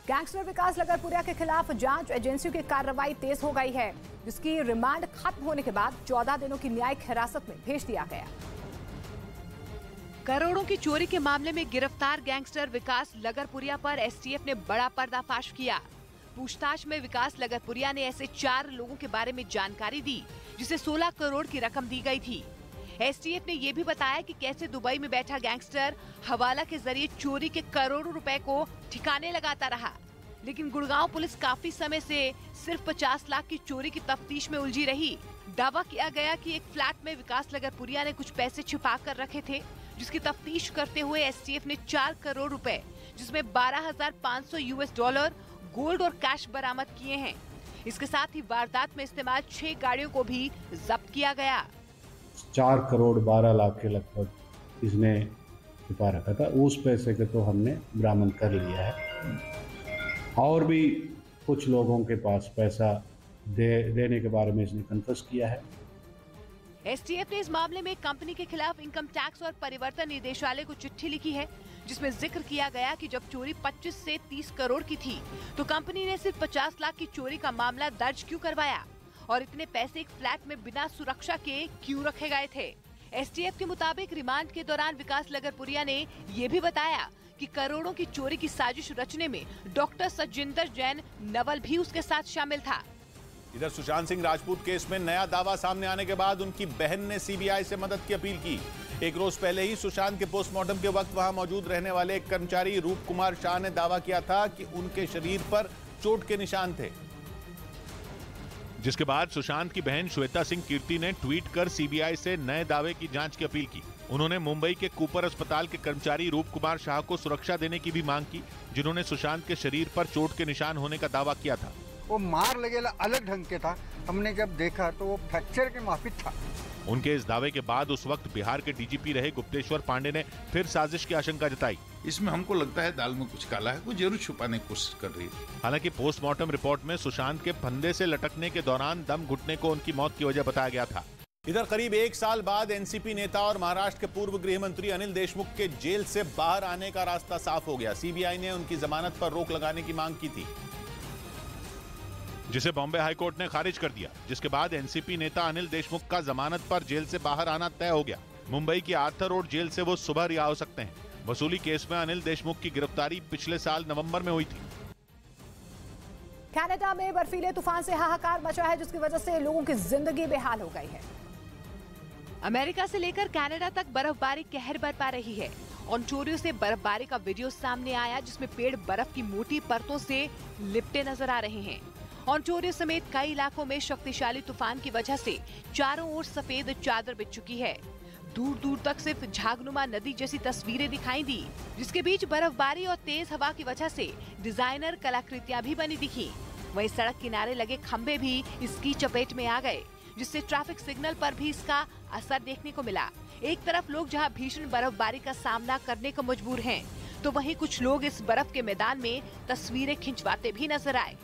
Gangster विकास लगरपुरिया के खिलाफ जांच एजेंसियों की कार्रवाई तेज हो गई है, जिसकी रिमांड खत्म होने के बाद 14 दिनों की न्यायिक हिरासत में भेज दिया गया। करोड़ों की चोरी के मामले में गिरफ्तार गैंगस्टर विकास लगरपुरिया पर एसटीएफ ने बड़ा पर्दाफाश किया। पूछताछ में विकास लगरपुरिया ने ऐसे 4 लोगों के बारे में जानकारी दी जिसे 16 करोड़ की रकम दी गई थी। एसटीएफ ने ये भी बताया कि कैसे दुबई में बैठा गैंगस्टर हवाला के जरिए चोरी के करोड़ों रुपए को ठिकाने लगाता रहा, लेकिन गुड़गांव पुलिस काफी समय से सिर्फ 50 लाख की चोरी की तफ्तीश में उलझी रही। दावा किया गया कि एक फ्लैट में विकास लगरपुरिया ने कुछ पैसे छिपा कर रखे थे, जिसकी तफ्तीश करते हुए एसटीएफ ने 4 करोड़ रुपए, जिसमें 12,500 यूएस डॉलर गोल्ड और कैश बरामद किए हैं। इसके साथ ही वारदात में इस्तेमाल 6 गाड़ियों को भी जब्त किया गया। 4 करोड़ 12 लाख के लगभग इसने छुपा रखा था। उस पैसे के तो हमने बरामद कर लिया है और भी कुछ लोगों के पास पैसा देने के बारे में इसने कन्फेस किया है। एसटीएफ ने इस मामले में कंपनी के खिलाफ इनकम टैक्स और परिवर्तन निदेशालय को चिट्ठी लिखी है, जिसमें जिक्र किया गया कि जब चोरी 25 से 30 करोड़ की थी तो कंपनी ने सिर्फ 50 लाख की चोरी का मामला दर्ज क्यों करवाया और इतने पैसे एक फ्लैट में बिना सुरक्षा के क्यों रखे गए थे। एसटीएफ के मुताबिक रिमांड के दौरान विकास लगरपुरिया ने ये भी बताया कि करोड़ों की चोरी की साजिश रचने में डॉक्टर सजिंदर जैन नवल भी उसके साथ शामिल था। इधर सुशांत सिंह राजपूत केस में नया दावा सामने आने के बाद उनकी बहन ने सीबीआई से मदद की अपील की। एक रोज पहले ही सुशांत के पोस्टमार्टम के वक्त वहां मौजूद रहने वाले एक कर्मचारी रूप कुमार शाह ने दावा किया था कि उनके शरीर पर चोट के निशान थे, जिसके बाद सुशांत की बहन श्वेता सिंह कीर्ति ने ट्वीट कर सीबीआई से नए दावे की जांच की अपील की। उन्होंने मुंबई के कूपर अस्पताल के कर्मचारी रूप कुमार शाह को सुरक्षा देने की भी मांग की, जिन्होंने सुशांत के शरीर पर चोट के निशान होने का दावा किया था। वो मार लगेला अलग ढंग के था, हमने जब देखा तो वो फ्रैक्चर के माफिक था। उनके इस दावे के बाद उस वक्त बिहार के डीजीपी रहे गुप्तेश्वर पांडे ने फिर साजिश की आशंका जताई। इसमें हमको लगता है दाल में कुछ काला है, कुछ जरूर छुपाने की कोशिश कर रही है। हालांकि पोस्टमार्टम रिपोर्ट में सुशांत के फंदे से लटकने के दौरान दम घुटने को उनकी मौत की वजह बताया गया था। इधर करीब 1 साल बाद एनसीपी नेता और महाराष्ट्र के पूर्व गृह मंत्री अनिल देशमुख के जेल से बाहर आने का रास्ता साफ हो गया। सीबीआई ने उनकी जमानत पर रोक लगाने की मांग की थी, जिसे बॉम्बे हाईकोर्ट ने खारिज कर दिया, जिसके बाद एनसीपी नेता अनिल देशमुख का जमानत पर जेल से बाहर आना तय हो गया। मुंबई की आर्थर रोड जेल से वो सुबह रिहा हो सकते हैं। वसूली केस में अनिल देशमुख की गिरफ्तारी पिछले साल नवंबर में हुई थी। कनाडा में बर्फीले तूफान से हाहाकार मचा है, जिसकी वजह से लोगों की जिंदगी बेहाल हो गई है। अमेरिका से लेकर कनाडा तक बर्फबारी कहर बरपा रही है। ओंटारियो से बर्फबारी का वीडियो सामने आया, जिसमें पेड़ बर्फ की मोटी परतों से लिपटे नजर आ रहे हैं। ओंटारियो समेत कई इलाकों में शक्तिशाली तूफान की वजह से चारों ओर सफेद चादर बिछ चुकी है। दूर दूर तक सिर्फ झागनुमा नदी जैसी तस्वीरें दिखाई दी, जिसके बीच बर्फबारी और तेज हवा की वजह से डिजाइनर कलाकृतियां भी बनी दिखी। वहीं सड़क किनारे लगे खंभे भी इसकी चपेट में आ गए, जिससे ट्रैफिक सिग्नल पर भी इसका असर देखने को मिला। एक तरफ लोग जहां भीषण बर्फबारी का सामना करने को मजबूर हैं, तो वहीं कुछ लोग इस बर्फ के मैदान में तस्वीरें खिंचवाते भी नजर आए।